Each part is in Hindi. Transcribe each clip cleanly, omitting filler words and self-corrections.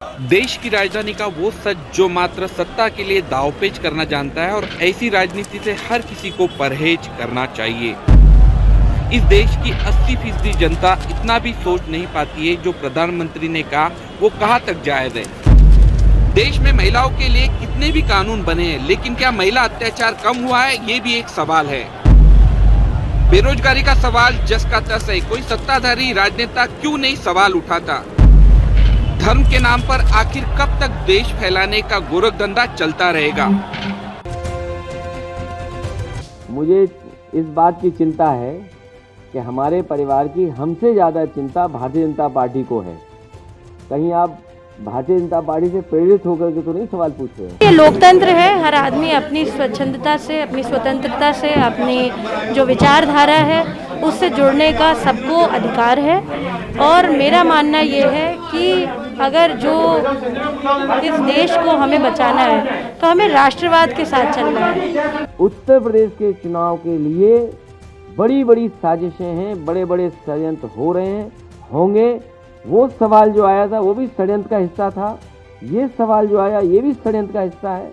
देश की राजधानी का वो सच जो मात्र सत्ता के लिए दांवपेच करना जानता है, और ऐसी राजनीति से हर किसी को परहेज करना चाहिए। इस देश की 80% जनता इतना भी सोच नहीं पाती है। जो प्रधानमंत्री ने कहा वो कहाँ तक जायज है। देश में महिलाओं के लिए कितने भी कानून बने हैं, लेकिन क्या महिला अत्याचार कम हुआ है, ये भी एक सवाल है। बेरोजगारी का सवाल जस का तस है, कोई सत्ताधारी राजनेता क्यों नहीं सवाल उठाता। धर्म के नाम पर आखिर कब तक देश फैलाने का गोरखधंधा चलता रहेगा। मुझे इस बात की चिंता है कि हमारे परिवार की हमसे ज़्यादा चिंता भारतीय जनता पार्टी को है। कहीं आप भारतीय जनता पार्टी से प्रेरित होकर के तो नहीं सवाल पूछ रहे हैं। ये लोकतंत्र है, हर आदमी अपनी स्वच्छंदता से, अपनी स्वतंत्रता से, अपनी जो विचारधारा है उससे जुड़ने का सबको अधिकार है। और मेरा मानना ये है कि अगर जो इस देश को हमें बचाना है तो हमें राष्ट्रवाद के साथ चलना है। उत्तर प्रदेश के चुनाव के लिए बड़ी बड़ी साजिशें हैं, बड़े बड़े षड्यंत्र हो रहे हैं, होंगे। वो सवाल जो आया था वो भी षड्यंत्र का हिस्सा था, ये सवाल जो आया ये भी षड्यंत्र का हिस्सा है।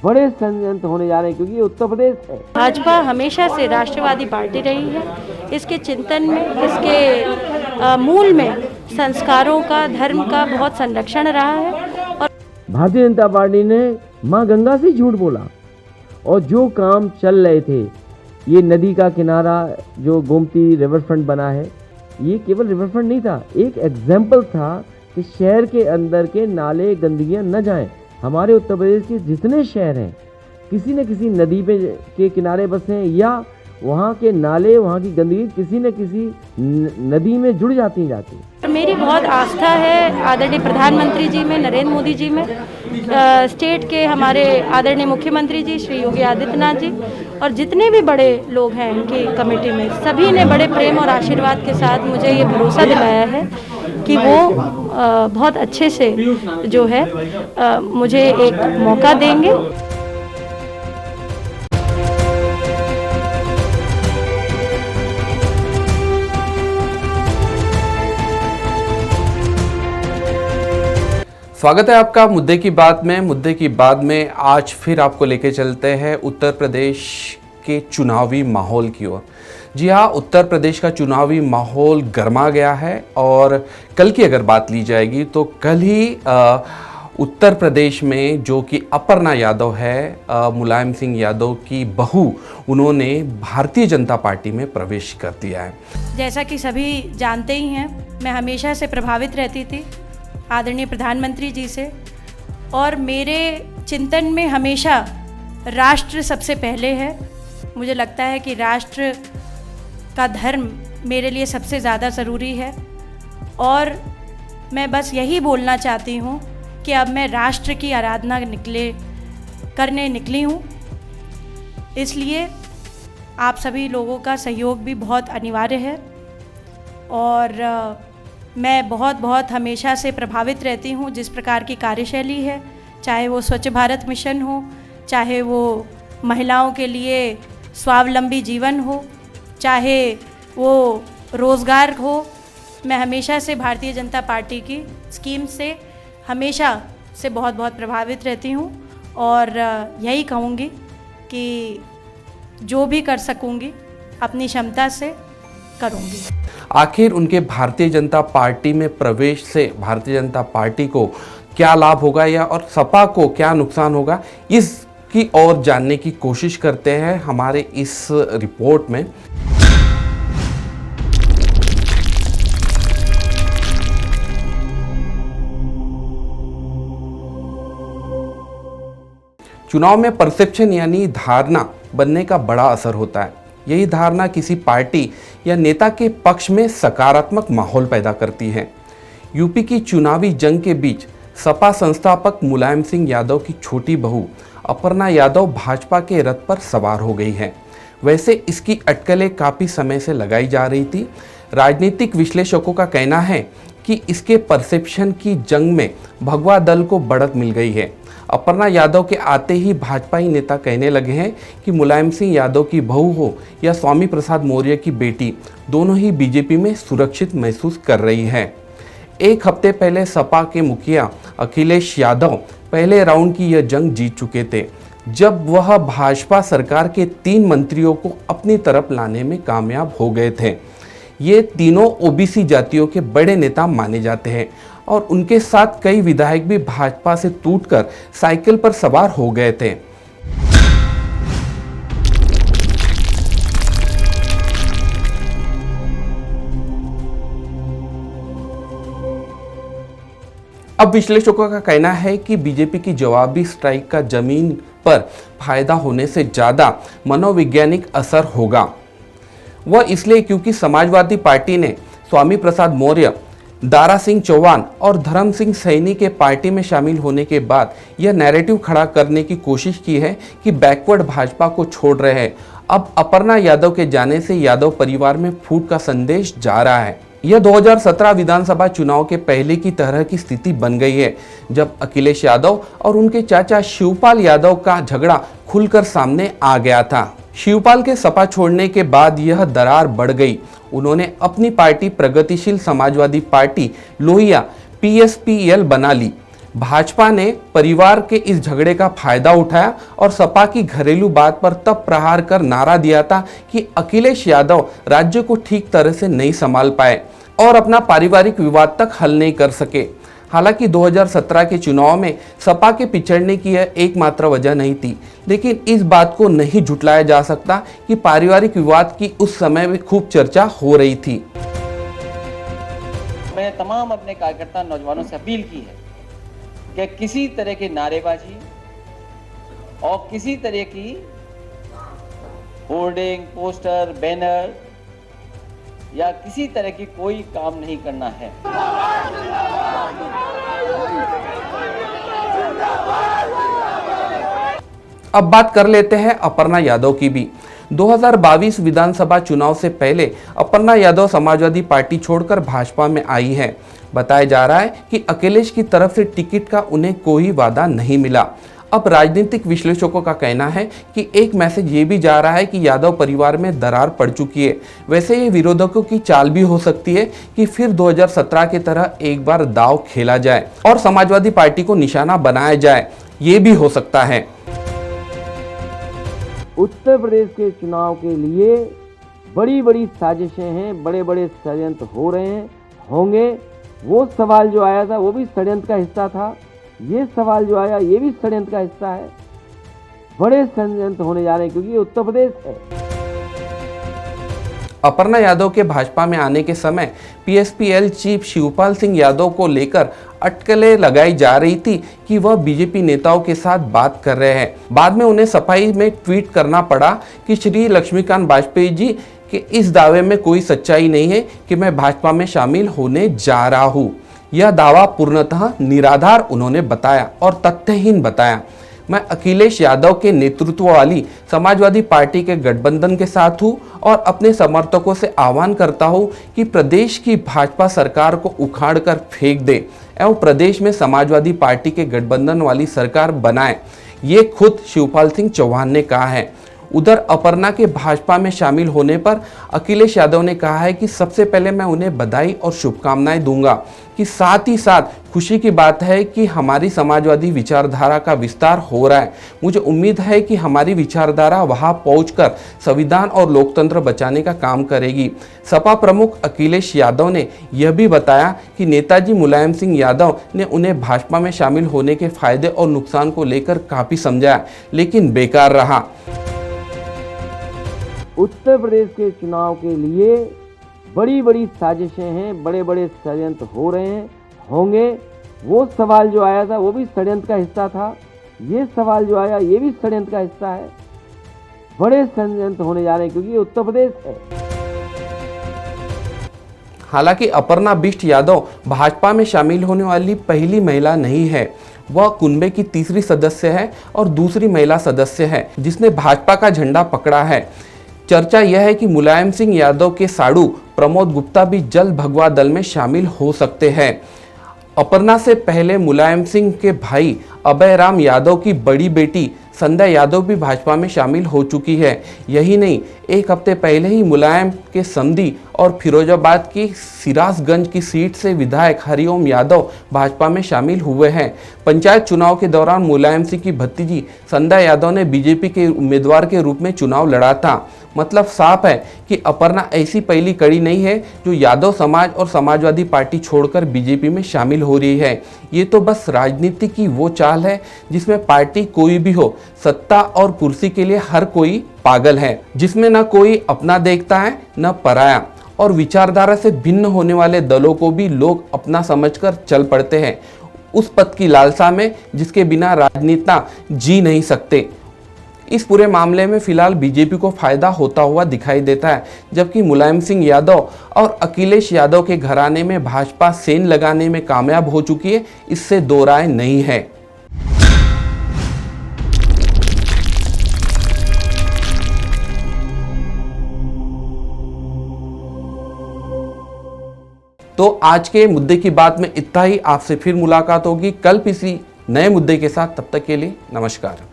बड़े षड्यंत्र होने जा रहे हैं क्योंकि ये उत्तर प्रदेश है। भाजपा हमेशा से राष्ट्रवादी पार्टी रही है। इसके चिंतन में, इसके मूल में संस्कारों का, धर्म का बहुत संरक्षण रहा है। और भारतीय जनता पार्टी ने मां गंगा से झूठ बोला, और जो काम चल रहे थे, ये नदी का किनारा जो गोमती रिवर फ्रंट बना है, ये केवल रिवर फ्रंट नहीं था, एक एग्जाम्पल था कि शहर के अंदर के नाले गंदगियां न जाएं। हमारे उत्तर प्रदेश के जितने शहर हैं किसी न किसी नदी पे के किनारे बसे हैं, या वहाँ के नाले, वहाँ की गंदगी किसी न किसी नदी में जुड़ जाती है। मेरी बहुत आस्था है आदरणीय प्रधानमंत्री जी में, नरेंद्र मोदी जी में, स्टेट के हमारे आदरणीय मुख्यमंत्री जी श्री योगी आदित्यनाथ जी, और जितने भी बड़े लोग हैं इनकी कमेटी में, सभी ने बड़े प्रेम और आशीर्वाद के साथ मुझे ये भरोसा दिलाया है कि वो बहुत अच्छे से जो है मुझे एक मौका देंगे। स्वागत है आपका मुद्दे की बात में आज फिर आपको लेके चलते हैं उत्तर प्रदेश के चुनावी माहौल की ओर। जी हाँ, उत्तर प्रदेश का चुनावी माहौल गर्मा गया है। और कल की अगर बात ली जाएगी तो कल ही उत्तर प्रदेश में जो कि अपर्णा यादव है, मुलायम सिंह यादव की बहू, उन्होंने भारतीय जनता पार्टी में प्रवेश कर दिया है। जैसा कि सभी जानते ही हैं, मैं हमेशा से प्रभावित रहती थी आदरणीय प्रधानमंत्री जी से, और मेरे चिंतन में हमेशा राष्ट्र सबसे पहले है। मुझे लगता है कि राष्ट्र का धर्म मेरे लिए सबसे ज़्यादा ज़रूरी है, और मैं बस यही बोलना चाहती हूँ कि अब मैं राष्ट्र की आराधना करने निकली हूँ। इसलिए आप सभी लोगों का सहयोग भी बहुत अनिवार्य है। और मैं बहुत हमेशा से प्रभावित रहती हूँ जिस प्रकार की कार्यशैली है, चाहे वो स्वच्छ भारत मिशन हो, चाहे वो महिलाओं के लिए स्वावलंबी जीवन हो, चाहे वो रोज़गार हो। मैं हमेशा से भारतीय जनता पार्टी की स्कीम से हमेशा से बहुत प्रभावित रहती हूँ, और यही कहूँगी कि जो भी कर सकूँगी अपनी क्षमता से करूँगी। आखिर उनके भारतीय जनता पार्टी में प्रवेश से भारतीय जनता पार्टी को क्या लाभ होगा, या और सपा को क्या नुकसान होगा, इसकी और जानने की कोशिश करते हैं हमारे इस रिपोर्ट में। चुनाव में परसेप्शन यानी धारणा बनने का बड़ा असर होता है। यही धारणा किसी पार्टी या नेता के पक्ष में सकारात्मक माहौल पैदा करती है। यूपी की चुनावी जंग के बीच सपा संस्थापक मुलायम सिंह यादव की छोटी बहू अपर्णा यादव भाजपा के रथ पर सवार हो गई है। वैसे इसकी अटकलें काफ़ी समय से लगाई जा रही थी। राजनीतिक विश्लेषकों का कहना है कि इसके परसेप्शन की जंग में भगवा दल को बढ़त मिल गई है। अपर्णा यादव के आते ही भाजपाई नेता कहने लगे हैं कि मुलायम सिंह यादव की बहू हो या स्वामी प्रसाद मौर्य की बेटी, दोनों ही बीजेपी में सुरक्षित महसूस कर रही है। एक हफ्ते पहले सपा के मुखिया अखिलेश यादव पहले राउंड की यह जंग जीत चुके थे, जब वह भाजपा सरकार के 3 मंत्रियों को अपनी तरफ लाने में कामयाब हो गए थे। ये तीनों ओबीसी जातियों के बड़े नेता माने जाते हैं और उनके साथ कई विधायक भी भाजपा से टूटकर साइकिल पर सवार हो गए थे। अब विश्लेषकों का कहना है कि बीजेपी की जवाबी स्ट्राइक का जमीन पर फायदा होने से ज़्यादा मनोवैज्ञानिक असर होगा। वह इसलिए क्योंकि समाजवादी पार्टी ने स्वामी प्रसाद मौर्य, दारा सिंह चौहान और धर्म सिंह सैनी के पार्टी में शामिल होने के बाद यह नैरेटिव खड़ा करने की कोशिश की है कि बैकवर्ड भाजपा को छोड़ रहे हैं। अब अपर्णा यादव के जाने से यादव परिवार में फूट का संदेश जा रहा है। यह 2017 विधानसभा चुनाव के पहले की तरह की स्थिति बन गई है, जब अखिलेश यादव और उनके चाचा शिवपाल यादव का झगड़ा खुलकर सामने आ गया था। शिवपाल के सपा छोड़ने के बाद यह दरार बढ़ गई। उन्होंने अपनी पार्टी प्रगतिशील समाजवादी पार्टी लोहिया PSPL बना ली। भाजपा ने परिवार के इस झगड़े का फायदा उठाया और सपा की घरेलू बात पर तब प्रहार कर नारा दिया था कि अखिलेश यादव राज्य को ठीक तरह से नहीं संभाल पाए और अपना पारिवारिक विवाद तक हल नहीं कर सके। हालांकि 2017 के चुनाव में सपा के पिछड़ने की यह एकमात्र वजह नहीं थी, लेकिन इस बात को नहीं झुटलाया जा सकता कि पारिवारिक विवाद की उस समय में खूब चर्चा हो रही थी। मैंने तमाम अपने कार्यकर्ता नौजवानों से अपील की है कि किसी तरह की नारेबाजी और किसी तरह की होर्डिंग, पोस्टर, बैनर या किसी तरह की कोई काम नहीं करना है। अब बात कर लेते हैं अपर्णा यादव की भी। 2022 विधानसभा चुनाव से पहले अपर्णा यादव समाजवादी पार्टी छोड़कर भाजपा में आई है। बताया जा रहा है कि अखिलेश की तरफ से टिकट का उन्हें कोई वादा नहीं मिला। अब राजनीतिक विश्लेषकों का कहना है कि एक मैसेज ये भी जा रहा है कि यादव परिवार में दरार पड़ चुकी है। वैसे ये विरोधकों की चाल भी हो सकती है कि फिर 2017 की तरह एक बार दांव खेला जाए और समाजवादी पार्टी को निशाना बनाया जाए, ये भी हो सकता है। उत्तर प्रदेश के चुनाव के लिए बड़ी बड़ी साजिशें हैं, बड़े बड़े षड्यंत्र हो रहे हैं, होंगे। वो सवाल जो आया था वो भी षड्यंत्र का हिस्सा था, ये सवाल जो आया ये भी षड्यंत्र का हिस्सा है। बड़े षड्यंत्र होने जा रहे हैं क्योंकि ये उत्तर प्रदेश है। अपर्णा यादव के भाजपा में आने के समय PSPL चीफ शिवपाल सिंह यादव को लेकर अटकलें लगाई जा रही थी कि वह बीजेपी नेताओं के साथ बात कर रहे हैं। बाद में उन्हें सफाई में ट्वीट करना पड़ा कि श्री लक्ष्मीकांत वाजपेयी जी के इस दावे में कोई सच्चाई नहीं है कि मैं भाजपा में शामिल होने जा रहा हूं। यह दावा पूर्णतः निराधार उन्होंने बताया और तथ्यहीन बताया। मैं अखिलेश यादव के नेतृत्व वाली समाजवादी पार्टी के गठबंधन के साथ हूं और अपने समर्थकों से आह्वान करता हूं कि प्रदेश की भाजपा सरकार को उखाड़कर फेंक दे एवं प्रदेश में समाजवादी पार्टी के गठबंधन वाली सरकार बनाए। ये खुद शिवपाल सिंह चौहान ने कहा है। उधर अपर्णा के भाजपा में शामिल होने पर अखिलेश यादव ने कहा है कि सबसे पहले मैं उन्हें बधाई और शुभकामनाएं दूंगा कि साथ ही साथ खुशी की बात है कि हमारी समाजवादी विचारधारा का विस्तार हो रहा है। मुझे उम्मीद है कि हमारी विचारधारा वहां पहुंचकर संविधान और लोकतंत्र बचाने का काम करेगी। सपा प्रमुख अखिलेश यादव ने यह भी बताया कि नेताजी मुलायम सिंह यादव ने उन्हें भाजपा में शामिल होने के फायदे और नुकसान को लेकर काफ़ी समझाया, लेकिन बेकार रहा। उत्तर प्रदेश के चुनाव के लिए बड़ी बड़ी साजिशें हैं, बड़े बड़े षड्यंत्र हो रहे हैं, होंगे। वो सवाल जो आया था वो भी षड्यंत्र का हिस्सा था, ये सवाल जो आया ये भी षड्यंत्र का हिस्सा है। बड़े षड्यंत्र होने जा रहे हैं क्योंकि ये उत्तर प्रदेश है। हालांकि अपर्णा बिष्ट यादव भाजपा में शामिल होने वाली पहली महिला नहीं है। वह कुनबे की तीसरी सदस्य है और दूसरी महिला सदस्य है जिसने भाजपा का झंडा पकड़ा है। चर्चा यह है कि मुलायम सिंह यादव के साड़ू प्रमोद गुप्ता भी जल्द भगवा दल में शामिल हो सकते हैं। अपर्णा से पहले मुलायम सिंह के भाई अभय राम यादव की बड़ी बेटी संध्या यादव भी भाजपा में शामिल हो चुकी है। यही नहीं, एक हफ्ते पहले ही मुलायम के समधी और फिरोजाबाद की सिरासगंज की सीट से विधायक हरिओम यादव भाजपा में शामिल हुए हैं। पंचायत चुनाव के दौरान मुलायम सिंह की भतीजी संध्या यादव ने बीजेपी के उम्मीदवार के रूप में चुनाव लड़ा था। मतलब साफ है कि अपर्णा ऐसी पहली कड़ी नहीं है जो यादव समाज और समाजवादी पार्टी छोड़कर बीजेपी में शामिल हो रही है। ये तो बस राजनीति की वो चाल है जिसमें पार्टी कोई भी हो, सत्ता और कुर्सी के लिए हर कोई पागल है, जिसमें न कोई अपना देखता है न पराया, और विचारधारा से भिन्न होने वाले दलों को भी लोग अपना समझकर चल पड़ते हैं उस पद की लालसा में जिसके बिना राजनेता जी नहीं सकते। इस पूरे मामले में फिलहाल बीजेपी को फायदा होता हुआ दिखाई देता है, जबकि मुलायम सिंह यादव और अखिलेश यादव के घराने में भाजपा सेन लगाने में कामयाब हो चुकी है, इससे दो राय नहीं है। तो आज के मुद्दे की बात में इतना ही। आपसे फिर मुलाकात होगी कल किसी नए मुद्दे के साथ। तब तक के लिए नमस्कार।